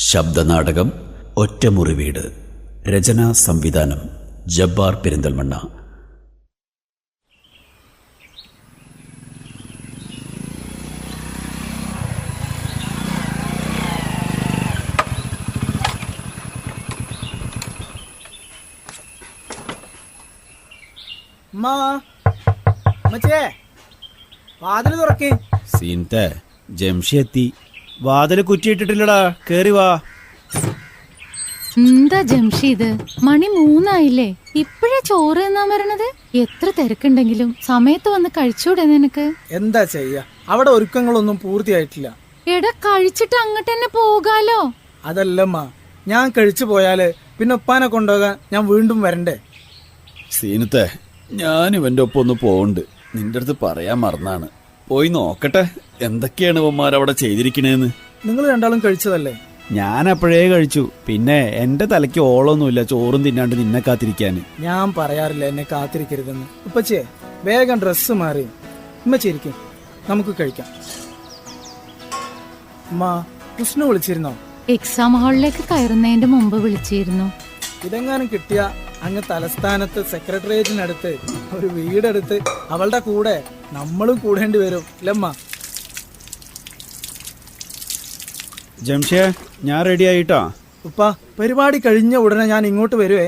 ശബ്ദനാടകം ഒറ്റമുറി വീട്. രചന സംവിധാനം ജബ്ബാർ പെരിന്തൽമണ്ണ. വാതില് തുറക്കേ. സീൻത്തെ ജംഷി എത്തി. വാതില് കുറ്റിയിട്ടിട്ടില്ലടാ, കേറി വാ. എന്താ ജംഷീദ്, മണി 3 ഇപ്പഴാ ചോറ് എന്നാ വരണത്? എത്ര തിരക്കുണ്ടെങ്കിലും സമയത്ത് വന്ന് കഴിച്ചൂടെ നിനക്ക്? എന്താ ചെയ്യാ, അവിടെ ഒരുക്കങ്ങളൊന്നും പൂർത്തിയായിട്ടില്ല. എടാ, കഴിച്ചിട്ട് അങ്ങോട്ട് തന്നെ പോകാലോ. അതല്ലമ്മ, ഞാൻ കഴിച്ചു പോയാല് പിന്നെ ഉപ്പാനെ കൊണ്ടുപോകാൻ ഞാൻ വീണ്ടും വരണ്ടേ? സീനത്തെ, ഞാൻ ഇവന്റെ ഒപ്പം ഒന്ന് പോണ്ട്. നിന്റെ അടുത്ത് പറയാൻ മറന്നാണ്. പോയി നോക്കട്ടെ എന്തൊക്കെയാണ് ഇവന്മാരവിടെ ചെയ്തിരിക്കണേന്ന്. നിങ്ങൾ രണ്ടാളും കഴിച്ചതല്ലേ? ഞാൻ അപ്പോഴേ കഴിച്ചു. പിന്നെ എന്റെ തലയ്ക്ക് ഓളൊന്നുമില്ല ചോറും തിന്നാണ്ട് നിന്നെ കാത്തിരിക്കാന്. ഞാൻ പറയാറില്ല എന്നെ കാത്തിരിക്കരുതെന്ന്. ഉപ്പച്ചേ, വേഗം ഡ്രസ്സ് മാറി ഉമ്മച്ചിരിക്കും, നമുക്ക് കഴിക്കാം. ഉമ്മ, കൃഷ്ണ വിളിച്ചിരുന്നോ? എക്സാം ഹാളിലേക്ക് കയറുന്നതിന്റെ മുമ്പ് വിളിച്ചിരുന്നു. ഇതെങ്ങാനും കിട്ടിയ അങ്ങ് തലസ്ഥാനത്ത് സെക്രട്ടേറിയറ്റിനടുത്ത് ഒരു വീടെടുത്ത് അവളുടെ കൂടെ നമ്മളും കൂടേണ്ടി വരും ലമ്മ. ജംഷേ, ഞാൻ റെഡി ആയിട്ടാ. ഉപ്പ, പരിപാടി കഴിഞ്ഞ ഉടനെ ഞാൻ ഇങ്ങോട്ട് വരുവേ.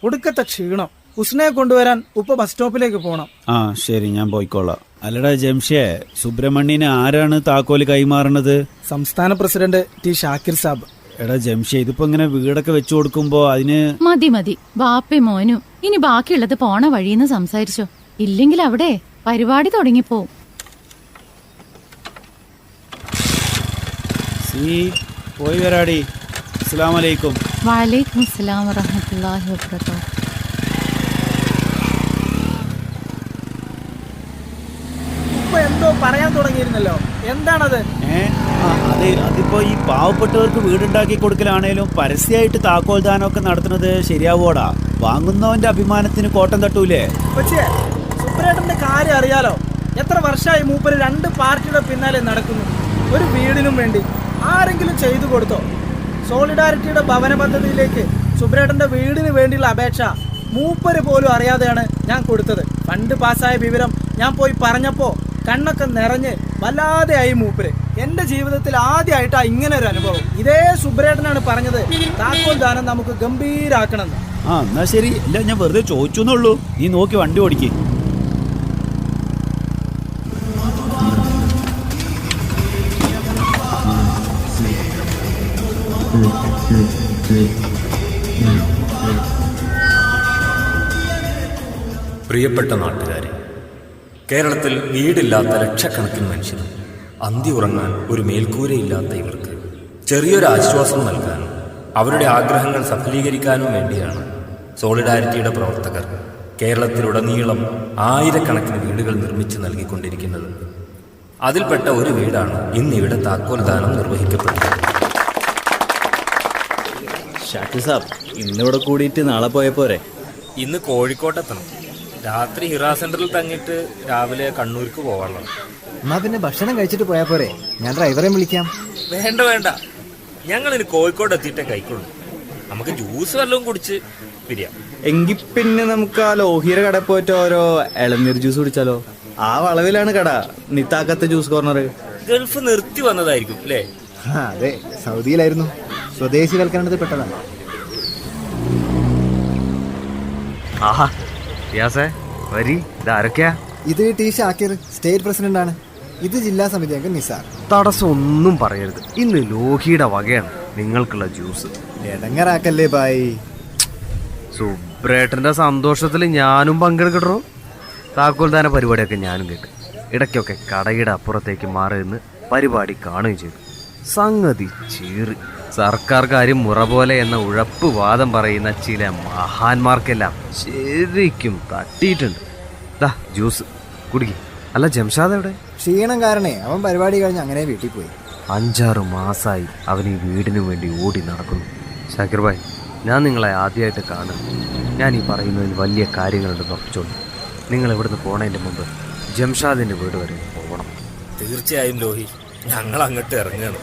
ഒടുക്കത്തെ ക്ഷീണം. ഉസ്നയെ കൊണ്ടുവരാൻ ഉപ്പ ബസ് സ്റ്റോപ്പിലേക്ക് പോണം. ആ ശരി, ഞാൻ പോയിക്കോളാം. അല്ലടാ ജംഷേ, സുബ്രഹ്മണ്യന് ആരാണ് താക്കോല് കൈമാറണത്? സംസ്ഥാന പ്രസിഡന്റ് ടി ഷാക്കിർ സാബ്. എടാ ജംഷേ, ഇതിപ്പോ ഇങ്ങനെ വീടൊക്കെ വെച്ചു കൊടുക്കുമ്പോ അതിന് മതി ബാപ്പി മോനും. ഇനി ബാക്കിയുള്ളത് പോണ വഴിന്ന് സംസാരിച്ചോ, ഇല്ലെങ്കിൽ അവിടെ പരിപാടി തുടങ്ങിപ്പോ. പോയി വരാടി. അസ്സലാമലൈക്കും. വഅലൈക്കും അസ്സലാം വറഹ്മത്തുള്ളാഹി വബറകാതുഹു. ഉപ്പ എന്തോ പറയാൻ തുടങ്ങിയിരുന്നല്ലോ, എന്താണത്? അതിപ്പോ ഈ പാവപ്പെട്ടവർക്ക് വീടുണ്ടാക്കി കൊടുക്കലാണേലും പരസ്യമായിട്ട് താക്കോൽ ദാനമൊക്കെ നടത്തുന്നത് ശരിയാവോടാ? വാങ്ങുന്നവന്റെ അഭിമാനത്തിന് കോട്ടം തട്ടൂലേ? പക്ഷേ സുബ്രേട്ടന്റെ കാര്യം അറിയാലോ. എത്ര വർഷമായി മൂപ്പര് 2 പാർട്ടിയുടെ പിന്നാലെ നടക്കുന്നു. ഒരു വീടിനും വേണ്ടി ആരെങ്കിലും ചെയ്തു കൊടുത്തോ? സോളിഡാരിറ്റിയുടെ ഭവന പദ്ധതിയിലേക്ക് സുബ്രേട്ടന്റെ വീടിന് വേണ്ടിയുള്ള അപേക്ഷ മൂപ്പര് പോലും അറിയാതെയാണ് ഞാൻ കൊടുത്തത്. ഫണ്ട് പാസ്സായ വിവരം ഞാൻ പോയി പറഞ്ഞപ്പോ കണ്ണൊക്കെ നിറഞ്ഞ് വല്ലാതെ ആയി മൂപ്പര്. എന്റെ ജീവിതത്തിൽ ആദ്യമായിട്ടാ ഇങ്ങനെ ഒരു അനുഭവം. ഇതേ സുബ്രേട്ടനാണ് പറഞ്ഞത് താക്കോൽ ദാനം നമുക്ക് ഗംഭീരാക്കണമെന്ന്. ആ എന്നാ ശരി. ഇല്ല, ഞാൻ വെറുതെ ചോദിച്ചെന്നുള്ളൂ. നീ നോക്കി വണ്ടി ഓടിക്ക്. പ്രിയപ്പെട്ട നാട്ടുകാരെ, കേരളത്തിൽ വീടില്ലാത്ത ലക്ഷക്കണക്കിന് മനുഷ്യരും അന്തി ഉറങ്ങാൻ ഒരു മേൽക്കൂരയില്ലാത്ത ഇവർക്ക് ചെറിയൊരു ആശ്വാസം നൽകാനും അവരുടെ ആഗ്രഹങ്ങൾ സഫലീകരിക്കാനും വേണ്ടിയാണ് സോളിഡാരിറ്റിയുടെ പ്രവർത്തകർ കേരളത്തിലുടനീളം ആയിരക്കണക്കിന് വീടുകൾ നിർമ്മിച്ചു നൽകിക്കൊണ്ടിരിക്കുന്നത്. അതിൽപ്പെട്ട ഒരു വീടാണ് ഇന്നിവിടെ താക്കോൽ ദാനം നിർവഹിക്കപ്പെട്ടത്. ഷാക്കിർ സാബ്, ഇന്നിവിടെ കൂടിയിട്ട് നാളെ പോയ പോരെ? ഇന്ന് കോഴിക്കോട്ടെത്തണം. രാത്രി ഹിറ സെന്ററിൽ തങ്ങിയിട്ട് രാവിലെ കണ്ണൂർക്ക് പോകാനുള്ള. എന്നാ പിന്നെ ഭക്ഷണം കഴിച്ചിട്ട് പോയാ പോരെ? ഞാൻ ഡ്രൈവറെ വിളിക്കാം. വേണ്ട, ഞങ്ങളിനി കോഴിക്കോട് എത്തിയിട്ടേ കഴിക്കുള്ളൂ. നമുക്ക് ജ്യൂസ് വല്ലതും കുടിച്ച് പിരിയാം. എങ്കിൽ പിന്നെ നമുക്ക് ആ ലോഹിയുടെ കട പോയിട്ട് ഓരോ ഇളനീർ ജ്യൂസ് കുടിച്ചാലോ? ആ വളവിലാണ് കട, നിത്താക്കത്തെ ജ്യൂസ് കോർണർ. ഗൾഫ് നിർത്തി വന്നതായിരിക്കും അല്ലേ? അതെ, സൗദിയിലായിരുന്നു. സ്വദേശിവൽക്കരണത്തിൽ പെട്ടതാണ്. ആഹാ യാസേ, വരി. ഇതാരൊക്കെയാ? ഇത് ടി ഷാക്കിർ, സ്റ്റേറ്റ് പ്രസിഡന്റ് ആണ്. ഇത് ജില്ലാ സമിതി അംഗം നിസാർ. തടസ്സം ഒന്നും പറയരുത്. ഇന്ന് ലോഹിയുടെ വകയാണ് നിങ്ങൾക്കുള്ള ജ്യൂസ്. എടങ്ങറാക്കല്ലേ ബായി. സുബ്രേട്ടന്റെ സന്തോഷത്തിൽ ഞാനും പങ്കെടുക്കട്ടോ. താക്കോൽദാന പരിപാടിയൊക്കെ ഞാനും കേട്ടു. ഇടയ്ക്കൊക്കെ കടയുടെ അപ്പുറത്തേക്ക് മാറി നിന്ന് പരിപാടി കാണുകയും ചെയ്തു. സംഗതി ചീറി. സർക്കാർ കാര്യം മുറ പോലെ എന്ന ഉഴപ്പ് വാദം പറയുന്ന ചില മഹാന്മാർക്കെല്ലാം ശരിക്കും തട്ടിയിട്ടുണ്ട്. ദാ ജ്യൂസ് കുടിക്കും. അല്ല ജംഷാദ് എവിടെ? ക്ഷീണം കാരണേ അവൻ പരിപാടി കഴിഞ്ഞ് അങ്ങനെ വീട്ടിൽ പോയി. 5-6 മാസമായി അവൻ ഈ വീടിനു വേണ്ടി ഓടി നടക്കുന്നു. ഷാക്കിർ ഭായ്, ഞാൻ നിങ്ങളെ ആദ്യമായിട്ട് കാണുന്നു. ഞാൻ ഈ പറയുന്നതിൽ വലിയ കാര്യങ്ങളുണ്ടെന്ന് ഉറപ്പിച്ചോളൂ. നിങ്ങൾ ഇവിടുന്ന് പോണതിൻ്റെ മുമ്പ് ജംഷാദിൻ്റെ വീട് വരെ പോകണം. തീർച്ചയായും ലോഹി, ഞങ്ങൾ അങ്ങോട്ട് ഇറങ്ങുകയാണ്.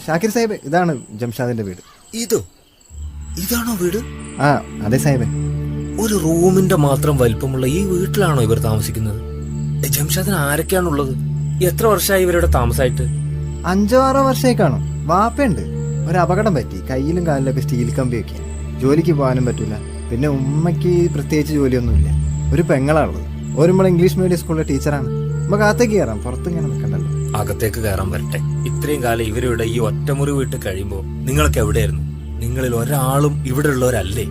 ഷാക്കിർ സാഹിബ്, ഇതാണ് ജംഷാദിന്റെ വീട്. ഇതാണോ വീട്? ആ അതെ സാഹിബേ. ഒരു റൂമിന്റെ മാത്രം വലിപ്പമുള്ള ഈ വീട്ടിലാണോ ഇവർ താമസിക്കുന്നത്? ജംഷാദിന് ആരൊക്കെയാണുള്ളത്? എത്ര വർഷമായി ഇവരുടെ താമസമായിട്ട്? 5-6 വർഷമായി കാണും. വാപ്പയുണ്ട്, ഒരു അപകടം പറ്റി, കയ്യിലും കാലിലൊക്കെ സ്റ്റീൽ കമ്പി വെക്കുക, ജോലിക്ക് പോകാനും പറ്റൂല. പിന്നെ ഉമ്മയ്ക്ക് പ്രത്യേകിച്ച് ജോലിയൊന്നുമില്ല. ഒരു പെങ്ങളാണുള്ളത്, ഒരുമ്പോൾ ഇംഗ്ലീഷ് മീഡിയം സ്കൂളിലെ ടീച്ചറാണ്. നമുക്ക് അകത്തേക്ക് കയറാം, പുറത്തിങ്ങനെ നിൽക്കണ്ടല്ലോ. അകത്തേക്ക് കയറാൻ വരട്ടെ. ഇത്രയും കാലം ഇവരുടെ ഈ ഒറ്റമുറി വീട്ടിൽ കഴിയുമ്പോ നിങ്ങളൊക്കെ എവിടെയായിരുന്നു? നിങ്ങളിൽ ഒരാളും ഇവിടെ ഉള്ളവരല്ലേ?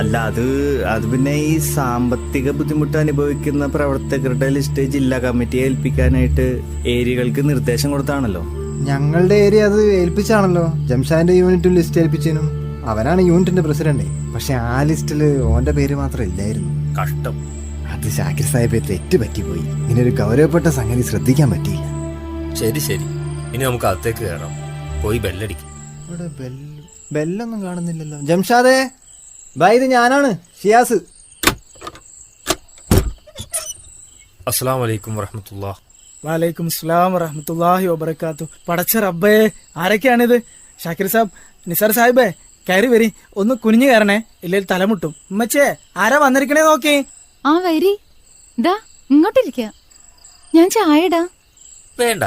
അല്ല, അത് പിന്നെ ഈ സാമ്പത്തിക ബുദ്ധിമുട്ട് അനുഭവിക്കുന്ന പ്രവർത്തകരുടെ ലിസ്റ്റ് ജില്ലാ കമ്മിറ്റിയെ ഏൽപ്പിക്കാനായിട്ട് ഏരിയകൾക്ക് നിർദ്ദേശം കൊടുത്താണല്ലോ. ഞങ്ങളുടെ ഏരിയ അത് ഏൽപ്പിച്ചാണല്ലോ. ജംഷാദിന്റെ യൂണിറ്റും ലിസ്റ്റ് ഏൽപ്പിച്ചതിനും അവനാണ് യൂണിറ്റിന്റെ പ്രസിഡന്റ്. പക്ഷെ ആ ലിസ്റ്റില് ഓന്റെ പേര് മാത്രം ഇല്ലായിരുന്നു. കഷ്ടം. അത് ഷാക്കിർ സാഹിബ് തെറ്റ് പറ്റിപ്പോയി. ഇങ്ങനെ ഒരു ഗൗരവപ്പെട്ട സംഗതി ശ്രദ്ധിക്കാൻ പറ്റിയില്ല. ശരി, ഇനി നമുക്ക് അകത്തേക്ക് കയറാം. പോയി ബെല്ലടിക്കും. ഇവിടെ ബെല്ലൊന്നും കാണുന്നില്ലല്ലോ. ജംഷാദേ, ബൈ, ഇത് ഞാനാണ്, ഷിയാസ്. അസ്സലാമു അലൈക്കും വറഹ്മത്തുള്ളാഹി. വാലൈക്കും സ്ലാം വറഹ്മത്തുള്ളാഹി വബറകാത്തു. പടച്ച റബ്ബേ, ആരൊക്കെയാണിത്? ഷാക്കിർ സാബ്, നിസാർ സാഹിബേ, കയറി വരി. ഒന്ന് കുനിഞ്ഞു കയറണേ, ഇല്ലെങ്കിൽ തലമുട്ടും. ഉമ്മച്ചേ, ആരാ വന്നിരിക്കണേ നോക്കി. ആ വരി, ദാ ഇങ്ങോട്ടിരിക്ക. ഞാൻ ചായടാ. വേണ്ട,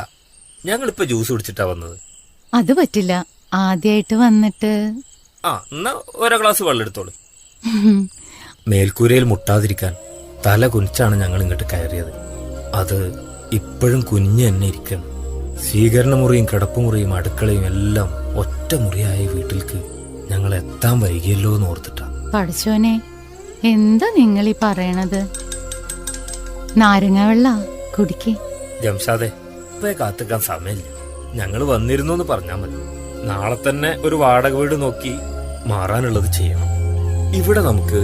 ഞങ്ങളിപ്പോ ജ്യൂസ് കുടിച്ചിട്ടാ വന്നത്. അത് പറ്റില്ല, ആദ്യായിട്ട് വന്നിട്ട്. എന്നാ ഓരോ ഗ്ലാസ് വെള്ളം എടുത്തോളൂ. മേൽക്കൂരയിൽ മുട്ടാതിരിക്കാൻ തല കുനിച്ചാണ് ഞങ്ങൾ ഇങ്ങോട്ട് കയറിയത്. അത് ഇപ്പോഴും കുനിഞ്ഞ് തന്നെ ഇരിക്കണം. സ്വീകരണ മുറിയും കിടപ്പുമുറിയും അടുക്കളയും എല്ലാം ഒറ്റ മുറിയായ വീട്ടിലേക്ക് ഞങ്ങൾ എത്താൻ വൈകിയല്ലോ എന്ന് ഓർത്തിട്ടാ. പഠിച്ചോനെ, എന്താ നിങ്ങളീ പറയണത്? നാരങ്ങ വെള്ള കുടിക്കേ. ജംഷാദെ, ഇപ്പൊ കാത്തിക്കാൻ സമയമില്ല. ഞങ്ങൾ വന്നിരുന്നു എന്ന് പറഞ്ഞാൽ മതി. നാളെ തന്നെ ഒരു വാടക വീട് നോക്കി മാറാനുള്ളത് ചെയ്യണം. ഇവിടെ നമുക്ക്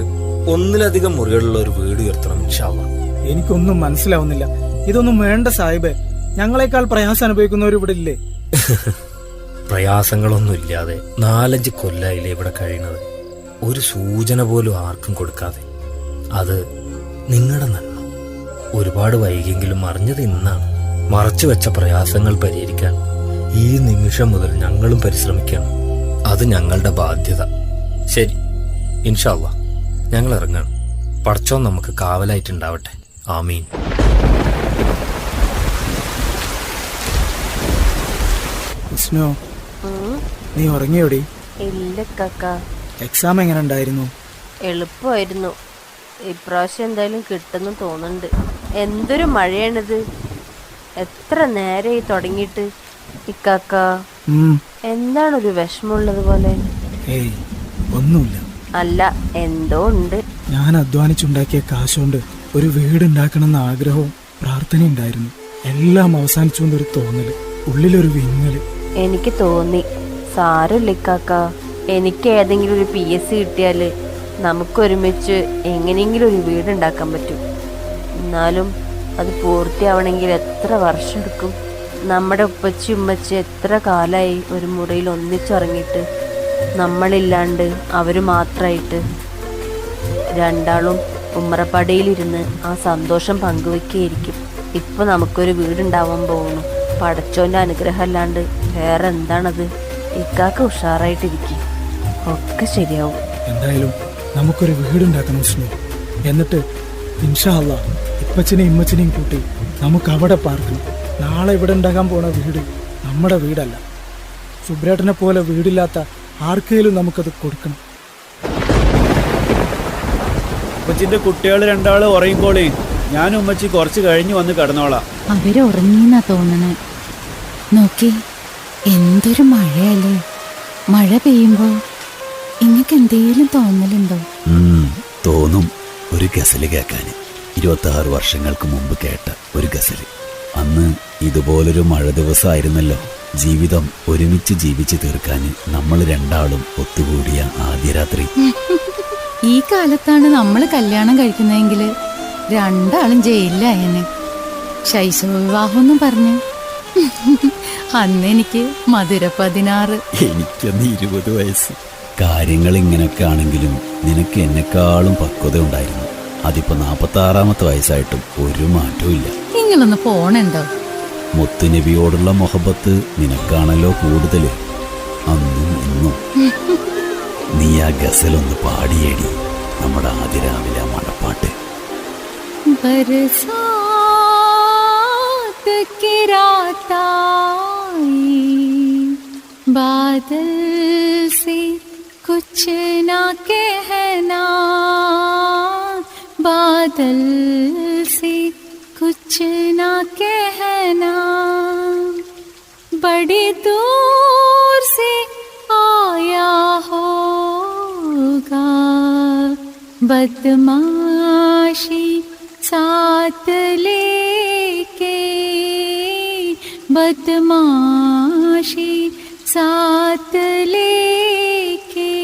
ഒന്നിലധികം മുറികളുള്ള ഒരു വീട് ഉയർത്തണം ഇൻഷാ അല്ലാഹ്. എനിക്കൊന്നും മനസ്സിലാവുന്നില്ല. ഇതൊന്നും വേണ്ട സാഹിബേ. ഞങ്ങളെക്കാൾ പ്രയാസം അനുഭവിക്കുന്നവർ ഇവിടെ ഇല്ലേ? പ്രയാസങ്ങളൊന്നും ഇല്ലാതെ 4-5 കൊല്ലായില്ലേ ഇവിടെ കഴിയുന്നത്. ഒരു സൂചന പോലും ആർക്കും കൊടുക്കാതെ. അത് നിങ്ങളുടെ നന്മ. ഒരുപാട് വൈകിയെങ്കിലും അറിഞ്ഞത് ഇന്നാണ്. മറച്ചു വെച്ച പ്രയാസങ്ങൾ പരിഹരിക്കാൻ ഈ നിമിഷം മുതൽ ഞങ്ങളും പരിശ്രമിക്കണം. അത് ഞങ്ങളുടെ ബാധ്യത. ശരി, ഇൻഷാ അല്ലാഹ് ഞങ്ങൾ ഇറങ്ങാണ്. പടച്ചോൻ നമുക്ക് കാവലായിട്ടുണ്ടാവട്ടെ. ആമീൻ. വിഷ്ണു, നീ ഉറങ്ങിയോടി? ഇല്ല കാക്ക. എക്സാം എങ്ങനെ ഉണ്ടായിരുന്നു? എളുപ്പമായിരുന്നു. ഇപ്രാവശ്യം എന്തായാലും കിട്ടുന്നു തോന്നുന്നുണ്ട്. എന്തൊരു മഴയാണിത്. എത്ര നേരമായി തുടങ്ങിയിട്ട്. ഇക്കാക്ക, എന്താണൊരു വിഷമമുള്ളത് പോലെ? ഏയ്, ഒന്നുമില്ല. അല്ല, എന്തോ ഉണ്ട്. ഞാൻ അധ്വാനിച്ചുണ്ടാക്കിയ കാശുകൊണ്ട് ഒരു വീടുണ്ടാക്കണമെന്ന ആഗ്രഹവും പ്രാർത്ഥനയുണ്ടായിരുന്നു. എല്ലാം അവസാനിച്ചുകൊണ്ടൊരു തോന്നല്, ഉള്ളിലൊരു വിങ്ങല്. എനിക്ക് തോന്നി. സാരമില്ല ഇക്കാക്ക, എനിക്ക് ഏതെങ്കിലും ഒരു PSC കിട്ടിയാല് നമുക്കൊരുമിച്ച് എങ്ങനെയെങ്കിലും ഒരു വീടുണ്ടാക്കാൻ പറ്റും. എന്നാലും അത് പൂർത്തിയാവണമെങ്കിൽ എത്ര വർഷം എടുക്കും? നമ്മുടെ ഉപ്പച്ചി ഉമ്മച്ചി എത്ര കാലമായി ഒരു മുറിയിൽ ഒന്നിച്ചിറങ്ങിയിട്ട്. നമ്മളില്ലാണ്ട് അവർ മാത്രമായിട്ട്. രണ്ടാളും ഉമ്മറപ്പടിയിലിരുന്ന് ആ സന്തോഷം പങ്കുവെക്കുകയായിരിക്കും. ഇപ്പം നമുക്കൊരു വീടുണ്ടാവാൻ പോകുന്നു. പടച്ചോൻ്റെ അനുഗ്രഹം അല്ലാണ്ട് വേറെ എന്താണത്? ഇക്കാക്ക ഉഷാറായിട്ടിരിക്കും, ഒക്കെ ശരിയാവും. എന്തായാലും നമുക്കൊരു വീടുണ്ടാക്കണം വിഷ്ണു. എന്നിട്ട് ഇൻഷാ അല്ലാഹ് ഇപ്പച്ചനെയും ഇമ്മച്ചനെയും കൂട്ടി നമുക്ക് അവിടെ പാർക്കണം. നാളെ ഇവിടെ ഉണ്ടാക്കാൻ പോണ വീട് നമ്മുടെ വീടല്ല. സുബ്രേട്ടനെ പോലെ വീടില്ലാത്ത ആർക്കെങ്കിലും നമുക്കത് കൊടുക്കണം. ഉമ്മച്ചിന്റെ കുട്ടികൾ 2 ഉറങ്ങിക്കോളി. ഞാനും ഉമ്മച്ചി കുറച്ച് കഴിഞ്ഞ് വന്ന് കിടന്നോളാം. അവരുറങ്ങിന്നാ തോന്നണേ. നോക്കി, എന്തൊരു മഴയല്ലേ. മഴ പെയ്യുമ്പോ ഇങ്ങക്ക് എന്തേലും തോന്നലുണ്ടോ? തോന്നും. ഒരു ഗസല് കേൾക്കാൻ 26 വർഷങ്ങൾക്ക് മുമ്പ് കേട്ട ഒരു ഗസല്. അന്ന് ഇതുപോലൊരു മഴ ദിവസമായിരുന്നല്ലോ. ജീവിതം ഒരുമിച്ച് ജീവിച്ച് തീർക്കാൻ നമ്മൾ രണ്ടാളും ഒത്തുകൂടിയ ആദ്യ രാത്രി. ഈ കാലത്താണ് നമ്മൾ കല്യാണം കഴിക്കുന്നതെങ്കില് 2 ആളും ജയിലിലായനെ. ശൈശവ വിവാഹം പറഞ്ഞ് അന്ന് എനിക്ക് മധുര 16. എനിക്കന്ന് 20 വയസ്സ്. കാര്യങ്ങൾ ഇങ്ങനെയൊക്കെ ആണെങ്കിലും നിനക്ക് എന്നെക്കാളും പക്വത ഉണ്ടായിരുന്നു. അതിപ്പോ 46-ാമത്തെ വയസ്സായിട്ടും ഒരു മാറ്റവും ഇല്ല. നിങ്ങളൊന്ന് പോണുണ്ടോ? മുത്തുനബിയോടുള്ള മൊഹബത്ത് നിനക്കാണല്ലോ കൂടുതൽ. അന്നും ഇന്നും നീ ആ ഗസലൊന്ന് പാടിയേടി, നമ്മുടെ ആദ്യ രാവിലെ മഴപ്പാട്ട്. बरसात की रात आई, बादल से कुछ ना कहना, बादल से कुछ ना कहना, बड़ी दूर से आया होगा, बदमाशी साथ लेके, बदमाशी साथ लेके,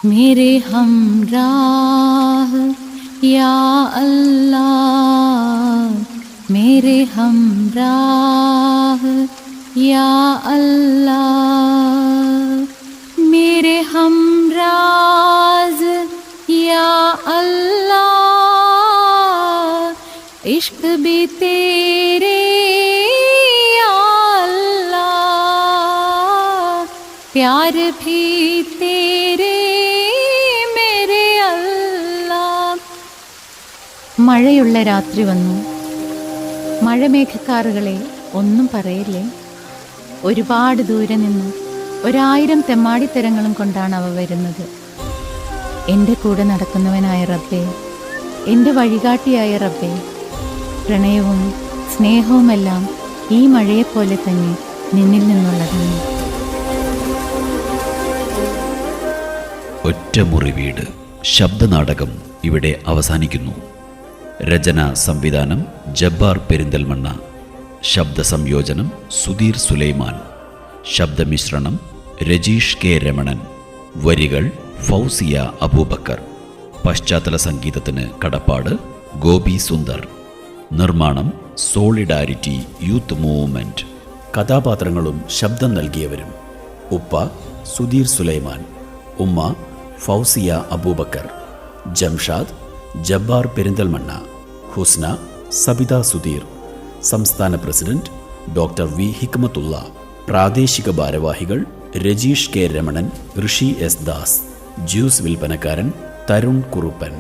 मेरे हमराह या अल्लाह, मेरे हमराह या अल्लाह, मेरे हमराज या अल्लाह, इश्क भी तेरे या अल्लाह, प्यार भी तेरे मेरे अल्लाह. മഴയുള്ള രാത്രി വന്നു. മഴമേഘക്കാറുകളെ ഒന്നും പറയില്ലേ. ഒരുപാട് ദൂരെ നിന്ന് 1000 തെമ്മാടിത്തരങ്ങളും കൊണ്ടാണ് അവ വരുന്നത്. എൻ്റെ കൂടെ നടക്കുന്നവനായ റബ്ബേ, എൻ്റെ വഴികാട്ടിയായ റബ്ബേ, പ്രണയവും സ്നേഹവുമെല്ലാം ഈ മഴയെപ്പോലെ തന്നെ നിന്നിൽ നിന്നുള്ളതാണ്. ഒറ്റമുറി വീട് ശബ്ദനാടകം ഇവിടെ അവസാനിക്കുന്നു. രചന സംവിധാനം ജബ്ബാർ പെരിന്തൽമണ്ണ, ശബ്ദ സംയോജനം സുധീർ സുലൈമാൻ, ശബ്ദമിശ്രണം രജീഷ് കെ രമണൻ, വരികൾ ഫൗസിയ അബൂബക്കർ, പശ്ചാത്തല സംഗീതത്തിന് കടപ്പാട് ഗോപി സുന്ദർ, നിർമ്മാണം സോളിഡാരിറ്റി യൂത്ത് മൂവ്മെന്റ്. കഥാപാത്രങ്ങളും ശബ്ദം നൽകിയവരും: ഉപ്പ സുധീർ സുലൈമാൻ, ഉമ്മ ഫൗസിയ അബൂബക്കർ, ജംഷാദ് ജബ്ബാർ പെരിന്തൽമണ്ണ, ഹുസ്ന സബിത സുധീർ. സംസ്ഥാന പ്രസിഡന്റ് ഡോക്ടർ വി ഹിക്മത്തുള്ള. പ്രാദേശിക ഭാരവാഹികൾ രജീഷ് കെ രമണൻ, ഋഷി എസ് ദാസ്, ജ്യൂസ് വിൽപ്പനക്കാരൻ തരുൺ കുറുപ്പൻ.